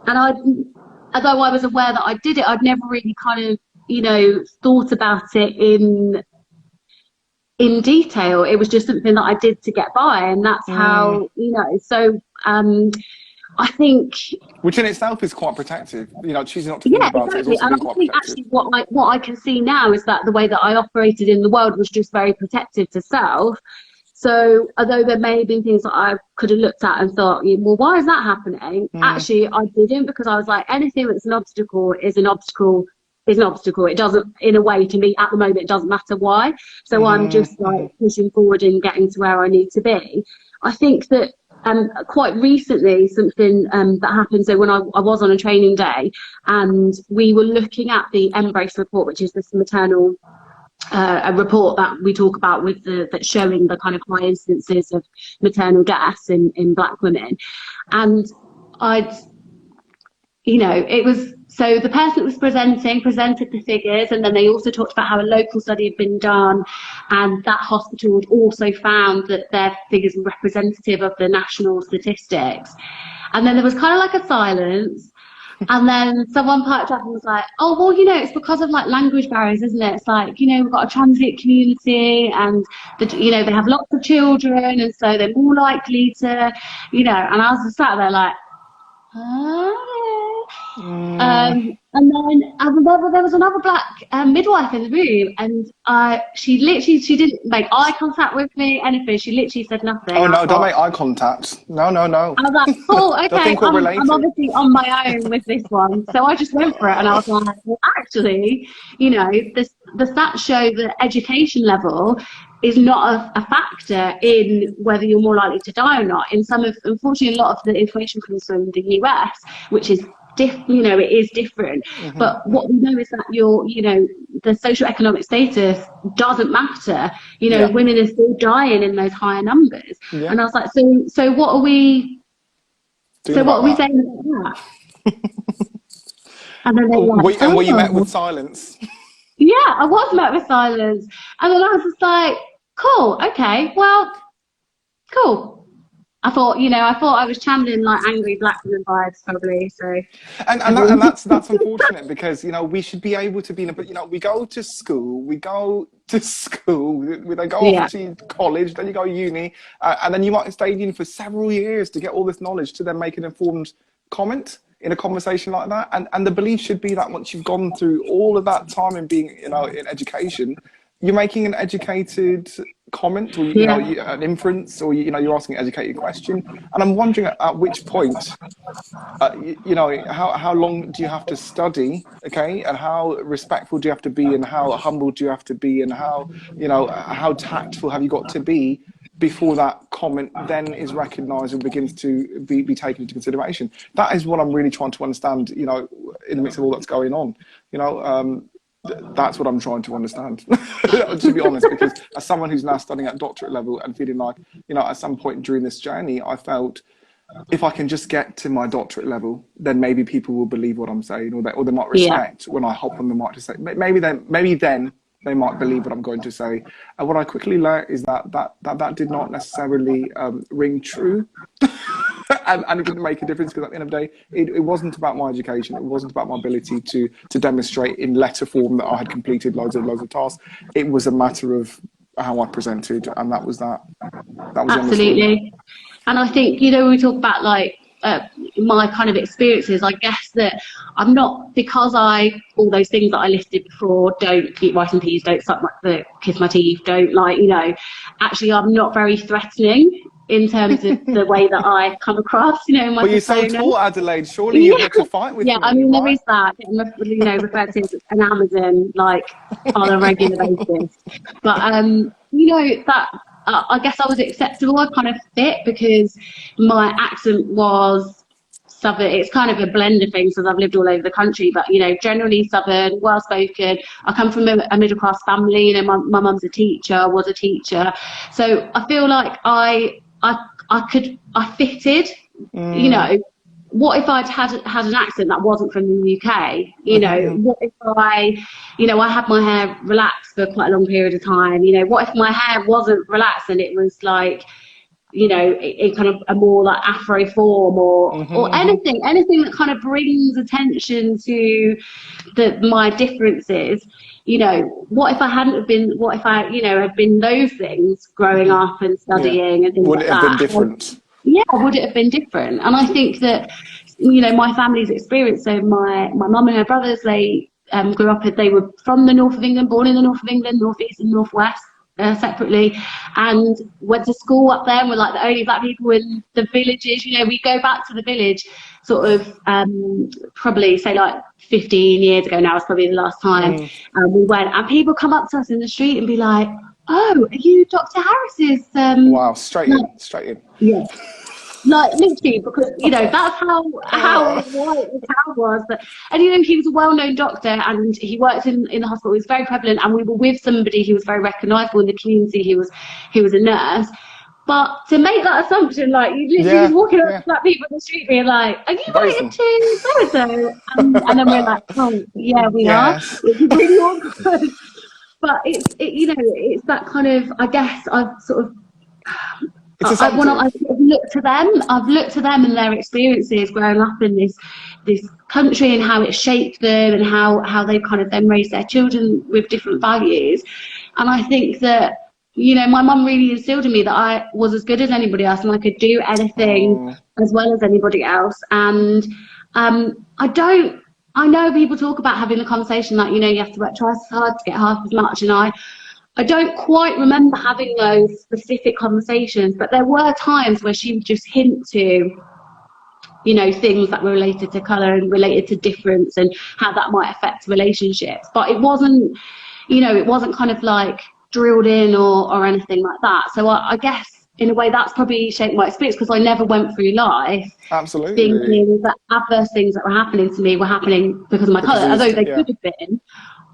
And although I was aware that I did it, I'd never really kind of, you know, thought about it in detail. It was just something that I did to get by, and that's how, you know. So I think, which in itself is quite protective. You know, choosing not to think yeah, about it has exactly. also And been I quite think protective. actually what I can see now is that the way that I operated in the world was just very protective to self. So although there may have been things that I could have looked at and thought, well, why is that happening? Actually, I didn't, because I was like, anything that's an obstacle is an obstacle is an obstacle. It doesn't, in a way, to me at the moment, it doesn't matter why. So I'm just like pushing forward and getting to where I need to be. I think that quite recently something that happened, so when I was on a training day and we were looking at the Embrace report, which is this maternal a report that we talk about with that's showing the kind of high instances of maternal deaths in Black women. And you know, it was, so the person that was presented the figures, and then they also talked about how a local study had been done, and that hospital had also found that their figures were representative of the national statistics. And then there was kind of like a silence. And then someone piped up and was like, oh, well, you know, it's because of like language barriers, isn't it? It's like, you know, we've got a transient community and, you know, they have lots of children, and so they're more likely to, you know, and I was just sat there like, and then there was another Black midwife in the room, and she didn't make eye contact with me, anything. She literally said nothing. Oh no, don't make eye contact. No. I was like, oh, okay, I'm obviously on my own with this one. So I just went for it, and I was like, well, actually, you know, the stats show that education level is not a factor in whether you're more likely to die or not. Unfortunately, a lot of the information comes from the US, which is you know, it is different. But what we know is that you know, the socioeconomic status doesn't matter. You know, women are still dying in those higher numbers. And I was like, so what are we saying about that? And then they were like, were you met with silence? Yeah, I was met with silence. And then I was just like, cool, okay, well, cool. I thought I was channeling like angry Black women vibes probably. So, and that's unfortunate, because you know, we should be able to be but you know, we go to school, we then go off to college, then you go to uni, and then you might stay in uni for several years to get all this knowledge to then make an informed comment in a conversation like that. And the belief should be that once you've gone through all of that time in being, you know, in education, you're making an educated comment, or you know, an inference, or you know, you're asking an educated question. And I'm wondering at which point, you know, how long do you have to study, okay, and how respectful do you have to be, and how humble do you have to be, and how, you know, how tactful have you got to be before that comment then is recognised and begins to be taken into consideration. That is what I'm really trying to understand, you know, in the midst of all that's going on, you know. That's what I'm trying to understand, to be honest, because as someone who's now studying at doctorate level and feeling like, you know, at some point during this journey, I felt if I can just get to my doctorate level, then maybe people will believe what I'm saying, or they might respect when I hop on the mic to say, maybe then they might believe what I'm going to say. And what I quickly learned is that did not necessarily ring true. And it didn't make a difference, because at the end of the day, it wasn't about my education. It wasn't about my ability to demonstrate in letter form that I had completed loads of tasks. It was a matter of how I presented, and that was that. That was absolutely. And I think, you know, when we talk about like my kind of experiences, I guess that I'm not, because all those things that I listed before, don't eat rice and peas, don't kiss my teeth, don't, like, you know, actually I'm not very threatening in terms of the way that I come across, you know, in my persona. But you're so tall, Adelaide. Surely you get to fight with me. I mean, there is that, you know, referred to as an Amazon, like, on a regular basis. But, you know, that, I guess I was acceptable. I kind of fit because my accent was Southern. It's kind of a blend of things, because I've lived all over the country, but, you know, generally Southern, well-spoken. I come from a middle-class family. You know, my mum's a teacher, was a teacher. So I feel like I fitted, you know, what if I'd had an accent that wasn't from the UK? You know, what if I had my hair relaxed for quite a long period of time? You know, what if my hair wasn't relaxed and it was like, you know, in kind of a more like Afro form, or anything that kind of brings attention to my differences. You know, what if I hadn't have been, what if I, you know, had been those things growing up and studying and things would like it have that? been different? Yeah, would it have been different? And I think that, you know, my family's experience, so my mum and her brothers, they grew up, they were from the north of England, born in the north of England, north east and north west, separately, and went to school up there, and we're like the only black people in the villages. You know, we go back to the village sort of probably say like 15 years ago now is probably the last time we went, and people come up to us in the street and be like, oh, are you Dr. Harris's Wow, straight in. Yeah, like literally, because you know that's how white the town was. And you know, he was a well-known doctor, and he worked in the hospital. He was very prevalent, and we were with somebody who was very recognisable in the community. He was a nurse. But to make that assumption, like you literally just walking up to black people in the street, being like, "Are you related to so and so?" And then we're like, "Oh, yeah, we are." It's really awkward. But you know, it's that kind of, I guess I've sort of. I've looked to them. I've looked to them and their experiences growing up in this country, and how it shaped them, and how they kind of then raised their children with different values. And I think that, you know, my mum really instilled in me that I was as good as anybody else, and I could do anything as well as anybody else. And I know people talk about having the conversation that, you know, you have to work twice as hard to get half as much, and I don't quite remember having those specific conversations, but there were times where she would just hint to, you know, things that were related to colour and related to difference and how that might affect relationships. But it wasn't, you know, it wasn't kind of like drilled in or anything like that. So I guess in a way that's probably shaped my experience, because I never went through life thinking that adverse things that were happening to me were happening because of my colour, although they could have been.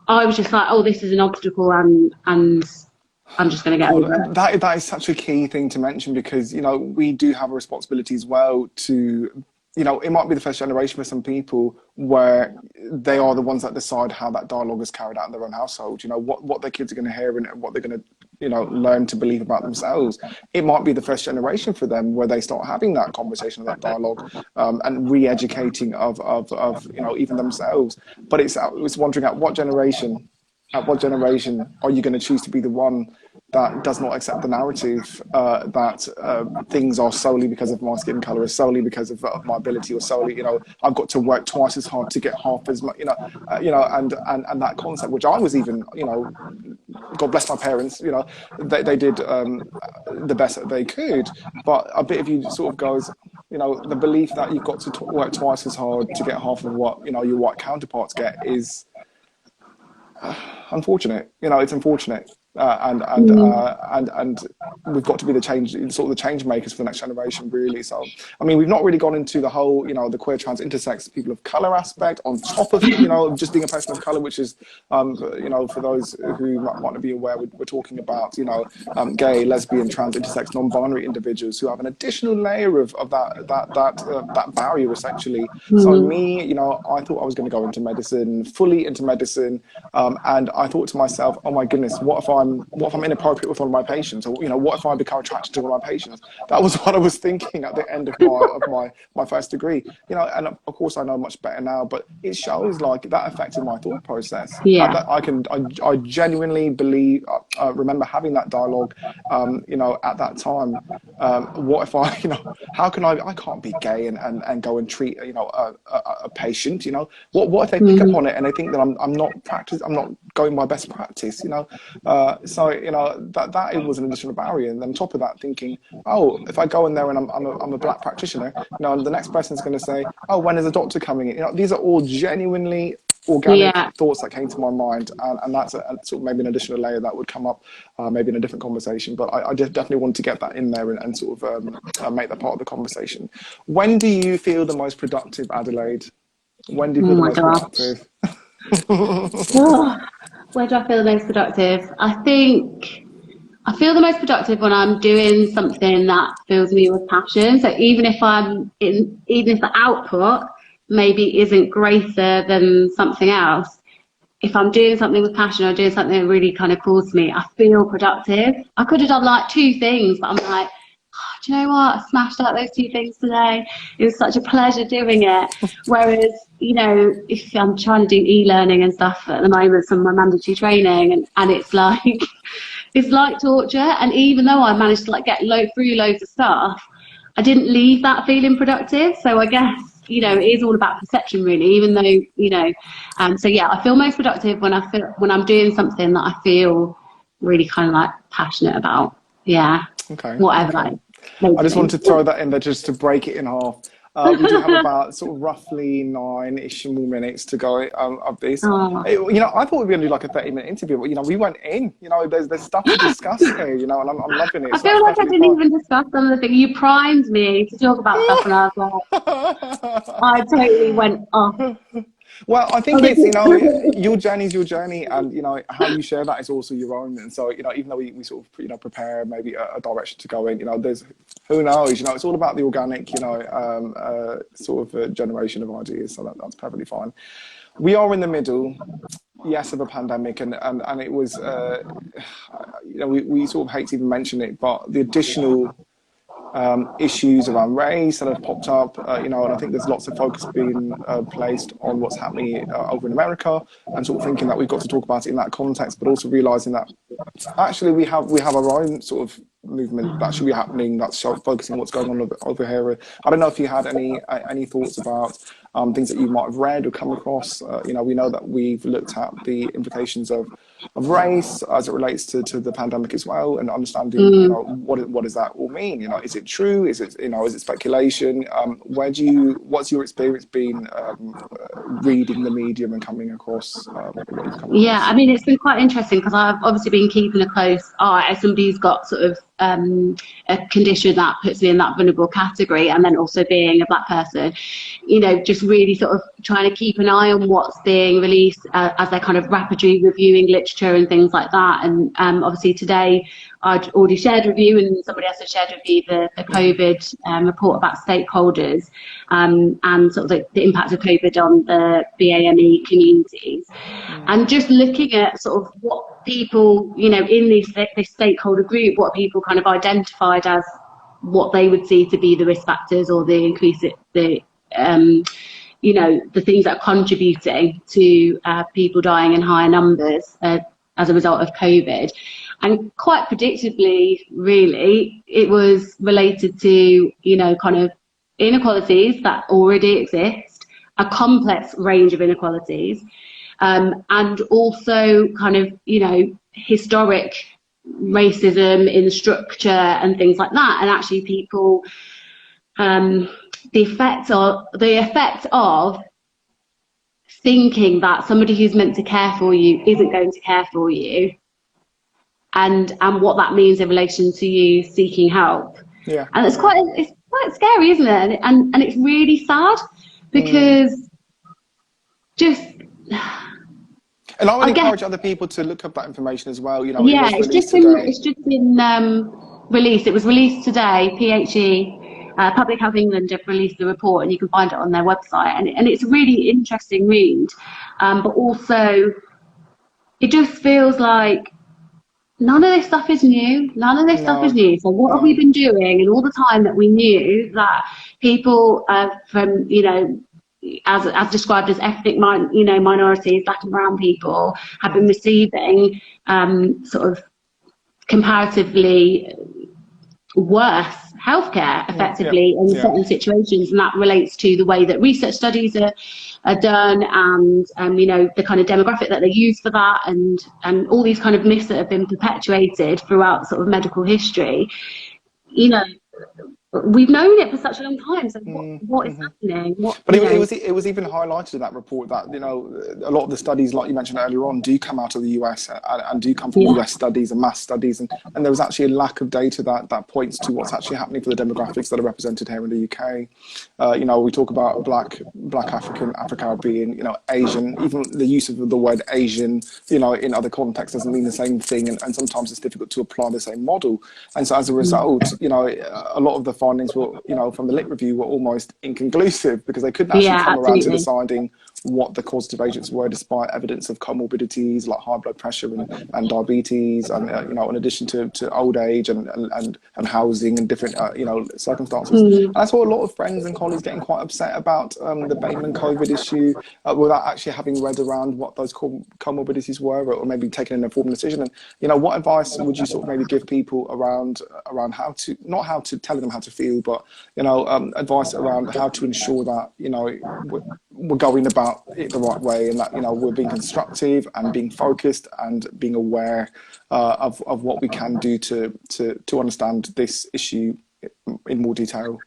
I was just like, oh, this is an obstacle, and I'm just going to get over it. That is such a key thing to mention, because, you know, we do have a responsibility as well to, you know, it might be the first generation for some people where they are the ones that decide how that dialogue is carried out in their own household. You know, what their kids are going to hear and what they're going to, you know, learn to believe about themselves. It might be the first generation for them where they start having that conversation, that dialogue, and re-educating of you know, even themselves. But it's wondering at what generation are you going to choose to be the one that does not accept the narrative that things are solely because of my skin color, or solely because of my ability, or solely, you know, I've got to work twice as hard to get half as much, you know, and that concept, which I was even, you know, God bless my parents, you know, they did the best that they could, but a bit of you sort of goes, you know, the belief that you've got to work twice as hard to get half of what, you know, your white counterparts get is unfortunate. You know, it's unfortunate. And we've got to be the change makers for the next generation, really. So, I mean, we've not really gone into the whole, you know, the queer, trans, intersex, people of color aspect on top of, you know, just being a person of color, which is, you know, for those who might not be aware, we're talking about, you know, gay, lesbian, trans, intersex, non-binary individuals who have an additional layer of that barrier, essentially. So me, you know, I thought I was going to go into medicine, fully into medicine, and I thought to myself, oh my goodness, what if I'm inappropriate with one of my patients, or, you know, what if I become attracted to one of my patients? That was what I was thinking at the end of my first degree, you know. And of course I know much better now, but it shows like that affected my thought process. I genuinely believe, remember having that dialogue, you know, at that time. What if I, you know, how can I can't be gay and go and treat, you know, a patient, you know, what if they pick up on it and they think that I'm not going by best practice, you know. So, you know, that it was an additional barrier. And then on top of that, thinking, oh, if I go in there and I'm a black practitioner, you know, and the next person's going to say, oh, when is a doctor coming in? You know, these are all genuinely organic thoughts that came to my mind, and that's sort of maybe an additional layer that would come up maybe in a different conversation. But I definitely want to get that in there and sort of make that part of the conversation. When do you feel the most productive, Adelaide? When do you feel the most productive? Where do I feel the most productive? I think I feel the most productive when I'm doing something that fills me with passion. So even if even if the output maybe isn't greater than something else, if I'm doing something with passion or doing something that really kind of calls to me, I feel productive. I could have done like 2 things, but I'm like, oh, do you know what? I smashed out those 2 things today. It was such a pleasure doing it. Whereas, you know, if I'm trying to do e-learning and stuff at the moment, some of my mandatory training, and it's like, it's like torture. And even though I managed to like get through loads of stuff, I didn't leave that feeling productive. So I guess, you know, it is all about perception really, even though, you know, so yeah, I feel most productive when I'm doing something that I feel really kind of like passionate about. Yeah. Okay. Whatever Okay. that is. I just wanted to throw that in there just to break it in half. We do have about sort of roughly 9-ish more minutes to go of this. Oh. You know, I thought we were going to do like a 30-minute interview, but you know, we went in. You know, there's stuff to discuss here. You know, and I'm loving it. I So that's feel like I perfectly didn't fine. even discuss some of the things. You primed me to talk about stuff and I was like, I totally went off. Well, I think it's, you know, your journey is your journey, and you know how you share that is also your own. And so, you know, even though we sort of, you know, prepare maybe a direction to go in, you know, there's, who knows, you know, it's all about the organic, you know, sort of generation of ideas. So that's perfectly fine. We are in the middle, yes, of a pandemic, and it was, you know, we sort of hate to even mention it, but the additional issues around race that have popped up, you know, and I think there's lots of focus being placed on what's happening over in America, and sort of thinking that we've got to talk about it in that context, but also realizing that actually we have our own sort of movement that should be happening, that's focusing on what's going on over here. I don't know if you had any thoughts about things that you might have read or come across. You know, we know that we've looked at the implications of race as it relates to the pandemic as well, and understanding, you know, what does that all mean? You know, is it true? Is it, you know, is it speculation? What's your experience been reading the medium and coming across what you've come across? Yeah, I mean, it's been quite interesting because I've obviously been keeping a close eye as somebody who's got sort of a condition that puts me in that vulnerable category, and then also being a black person, you know, just really sort of trying to keep an eye on what's being released as they're kind of rapidly reviewing literature and things like that. And obviously today I'd already shared with you, and somebody else had shared with you the COVID report about stakeholders and sort of the impact of COVID on the BAME communities. And just looking at sort of what people, you know, in this stakeholder group, what people kind of identified as what they would see to be the risk factors or the increase, you know, the things that are contributing to people dying in higher numbers as a result of COVID. And quite predictably, really, it was related to, you know, kind of inequalities that already exist, a complex range of inequalities, and also kind of, you know, historic racism in structure and things like that. And actually people, the effect of thinking that somebody who's meant to care for you isn't going to care for you, and what that means in relation to you seeking help. Yeah. And it's quite scary, isn't it? And it's really sad because just. And I would encourage other people to look up that information as well. You know, yeah, it was released today. It's just been released. It was released today. PHE, Public Health England have released the report, and you can find it on their website. And it's a really interesting read, but also it just feels like none of this stuff is new. None of this stuff is new. So what have we been doing? And all the time that we knew that people from, you know, as described as ethnic, minorities, black and brown people, have been receiving sort of comparatively worse healthcare, effectively, in certain situations, and that relates to the way that research studies are done, and you know, the kind of demographic that they use for that, and all these kind of myths that have been perpetuated throughout sort of medical history. You know, we've known it for such a long time. So what is happening? But it was even highlighted in that report that, you know, a lot of the studies, like you mentioned earlier on, do come out of the US and do come from US studies and mass studies, and there was actually a lack of data that points to what's actually happening for the demographics that are represented here in the UK. You know, we talk about black African, Afro-Caribbean, you know, Asian. Even the use of the word Asian, you know, in other contexts doesn't mean the same thing, and sometimes it's difficult to apply the same model. And so as a result, you know, a lot of the findings were, you know, from the lit review were almost inconclusive, because they couldn't actually come around to deciding what the causative agents were, despite evidence of comorbidities like high blood pressure and diabetes, and you know, in addition to old age and housing and different you know, circumstances. And I saw a lot of friends and colleagues getting quite upset about the Bateman COVID issue without actually having read around what those comorbidities were, or maybe taking an informed decision. And you know, what advice would you sort of maybe give people around how to, not how to tell them how to feel, but you know, advice around how to ensure that, you know, we're going about it the right way, and that, you know, we're being constructive and being focused and being aware of what we can do to understand this issue in more detail?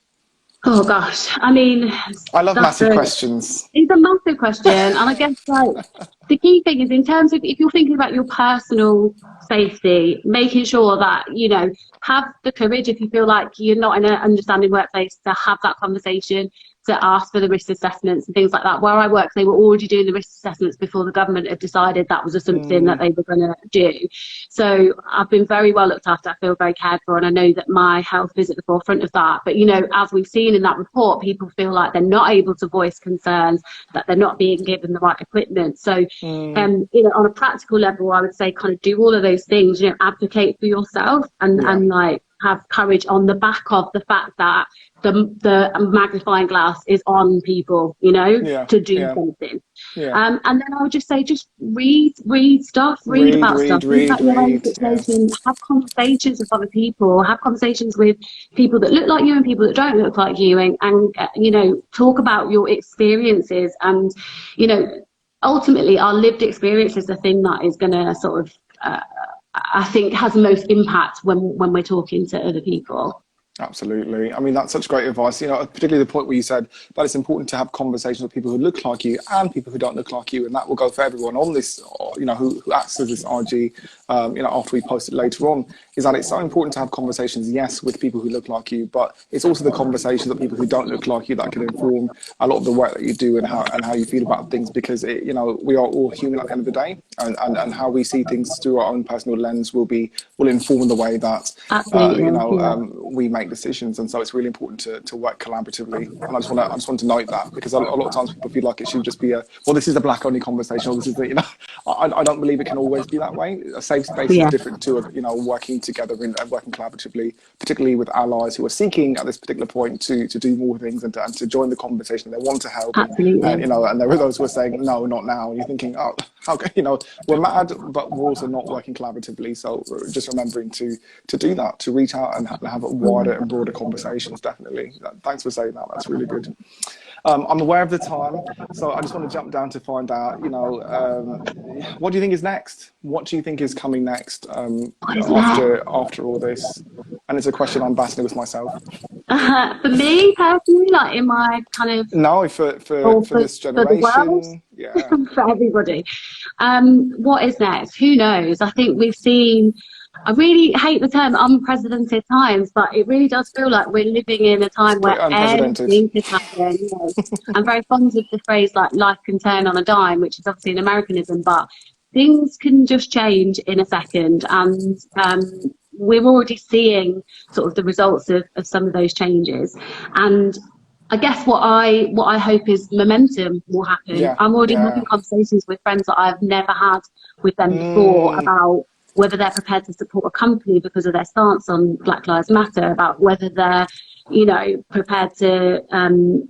Oh gosh, I mean, I love massive questions. It's a massive question, and I guess like the key thing is, in terms of if you're thinking about your personal safety, making sure that, you know, have the courage if you feel like you're not in an understanding workplace to have that conversation, to ask for the risk assessments and things like that. Where I work, they were already doing the risk assessments before the government had decided that was something that they were going to do. So I've been very well looked after. I feel very cared for, and I know that my health is at the forefront of that. But, you know, as we've seen in that report, people feel like they're not able to voice concerns, that they're not being given the right equipment. So, you know, on a practical level, I would say kind of do all of those things, you know, advocate for yourself and like have courage on the back of the fact that the magnifying glass is on people, you know, to do something. And then I would just say, just read stuff, read about your own situation, have conversations with other people, have conversations with people that look like you and people that don't look like you, and you know, talk about your experiences. And, you know, ultimately our lived experience is the thing that is going to sort of I think has the most impact when we're talking to other people. Absolutely. I mean, that's such great advice. You know, particularly the point where you said that it's important to have conversations with people who look like you and people who don't look like you, and that will go for everyone on this, you know, who acts as this IG, you know, after we post it later on, is that it's so important to have conversations, yes, with people who look like you, but it's also the conversations with people who don't look like you that can inform a lot of the work that you do and how you feel about things, because, you know, we are all human at the end of the day, and how we see things through our own personal lens will inform the way that, you know, we make decisions. And so it's really important to work collaboratively. And I just want to note that, because a lot of times people feel like it should just be this is a black only conversation, or this is you know, I don't believe it can always be that way. A safe space is different to, you know, working together and working collaboratively, particularly with allies who are seeking at this particular point to do more things and to join the conversation. They want to help, and you know, and there are those who are saying no, not now, and you're thinking, oh, how can, you know, we're mad, but we're also not working collaboratively. So just remembering to do that, to reach out and have a wider and broader conversations. Definitely. Thanks for saying that. That's really good. I'm aware of the time, so I just want to jump down to find out, you know, what do you think is next? What do you think is coming next after all this? And it's a question I'm battling with myself. For me personally, like in my kind of for this generation, for everybody. What is next? Who knows? I think we've seen, I really hate the term unprecedented times, but it really does feel like we're living in a time where anything is happening. I'm very fond of the phrase like life can turn on a dime, which is obviously an Americanism, but things can just change in a second. And we're already seeing sort of the results of some of those changes. And I guess what I hope is momentum will happen. I'm already having conversations with friends that I've never had with them before about whether they're prepared to support a company because of their stance on Black Lives Matter, about whether they're, you know, prepared to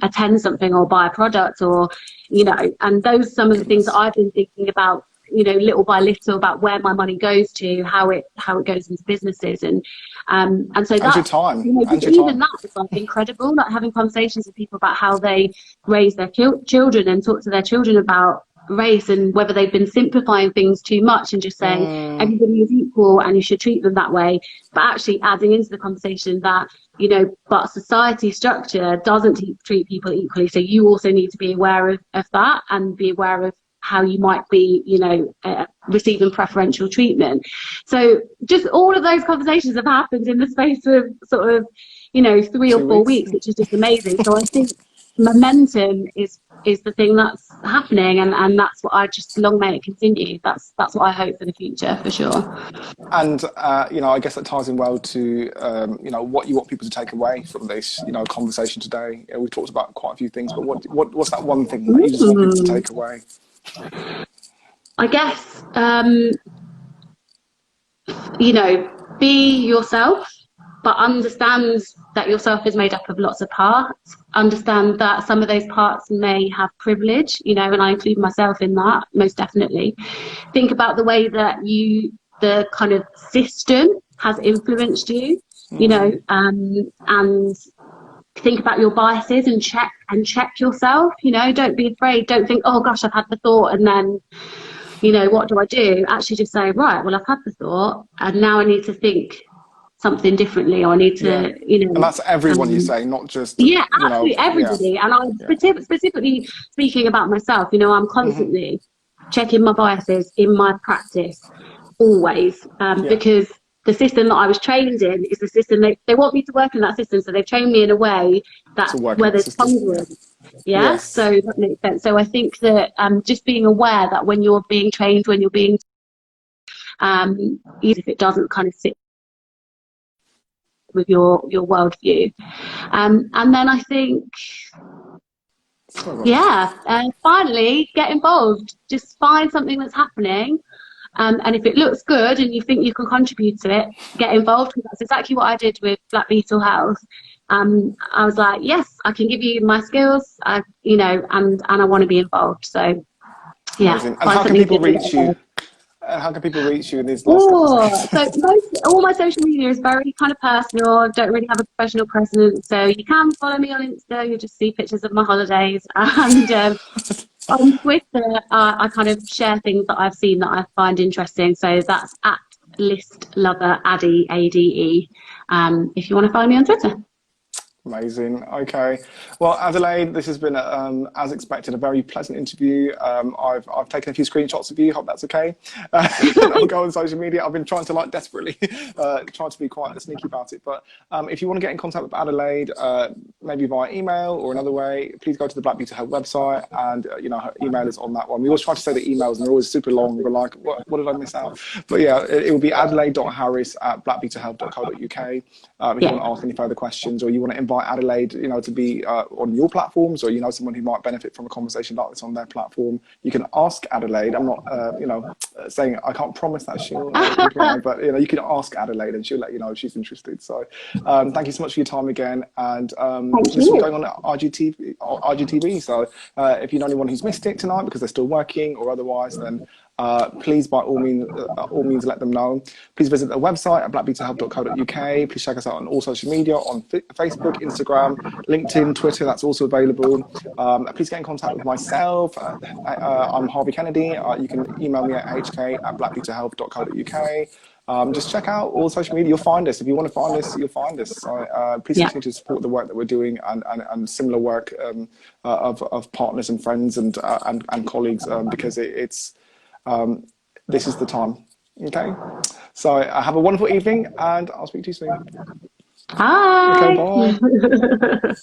attend something or buy a product, or, you know, and those some of the things that I've been thinking about, you know, little by little, about where my money goes to, how it goes into businesses, and so that's your time, you know, even that is like incredible, like having conversations with people about how they raise their children and talk to their children about race, and whether they've been simplifying things too much and just saying everybody is equal and you should treat them that way, but actually adding into the conversation that, you know, but society structure doesn't treat people equally, so you also need to be aware of that and be aware of how you might be, you know, receiving preferential treatment. So just all of those conversations have happened in the space of sort of, you know, 3 or 4 weeks, which is just amazing. So I think momentum is the thing that's happening, and that's what I just, long may it continue. That's what I hope for the future, for sure. And you know, I guess that ties in well to you know, what you want people to take away from this, you know, conversation today. We've talked about quite a few things, but what's that one thing that you just want people to take away? I guess you know, be yourself, but understand that yourself is made up of lots of parts. Understand that some of those parts may have privilege, you know, and I include myself in that, most definitely. Think about the way that the kind of system has influenced you, you know, and think about your biases and check yourself, you know. Don't be afraid. Don't think, oh gosh, I've had the thought and then, you know, what do I do? Actually just say, right, well, I've had the thought and now I need to think something differently, or I need to, you know. And that's everyone, you say, not just, yeah, you know, absolutely everybody. And I'm specifically speaking about myself, you know. I'm constantly checking my biases in my practice, always, because the system that I was trained in is the system they want me to work in that system, so they've trained me in a way that where there's congruence. So that makes sense. So I think that just being aware that when you're being trained, when you're being even if it doesn't kind of sit with your worldview, and then I think finally get involved. Just find something that's happening, and if it looks good and you think you can contribute to it, get involved, because that's exactly what I did with Black Beetle Health. I was like, yes, I can give you my skills, you know, and I want to be involved. So yeah. And how can people reach you? How can people reach you in these last couple so all my social media is very kind of personal. Don't really have a professional presence, so you can follow me on Insta. You'll just see pictures of my holidays, and on Twitter I kind of share things that I've seen that I find interesting. So that's at list lover Addy, ADE, if you want to follow me on Twitter. Amazing. Okay. Well, Adelaide, this has been, as expected, a very pleasant interview. I've taken a few screenshots of you. Hope that's okay. I'll go on social media. I've been trying to, like, desperately try to be quite sneaky about it. But if you want to get in contact with Adelaide, maybe via email or another way, please go to the Black Beetle Health website, and you know, her email is on that one. We always try to say the emails, and they're always super long. We're like, what did I miss out? But yeah, it will be adelaide.harris@blackbeetlehealth.co.uk. If you want to ask any further questions, or you want to invite Adelaide, you know, to be on your platforms, or you know, someone who might benefit from a conversation like this on their platform, you can ask Adelaide. I'm not, you know, saying I can't promise that she'll, but you know, you can ask Adelaide and she'll let you know if she's interested. So, thank you so much for your time again, and this is going on at IGTV. So, if you know anyone who's missed it tonight because they're still working or otherwise, then please, by all means, let them know. Please visit the website at blackbeetlehealth.co.uk. Please check us out on all social media, on Facebook, Instagram, LinkedIn, Twitter. That's also available. Please get in contact with myself. I'm Harvey Kennedy. You can email me at hk@blackbeetlehealth.co.uk. Just check out all social media. You'll find us. If you want to find us, you'll find us. So please continue to support the work that we're doing, and similar work of partners and friends and colleagues, because it's this is the time. Okay, so have a wonderful evening, and I'll speak to you soon. Bye. Okay, bye.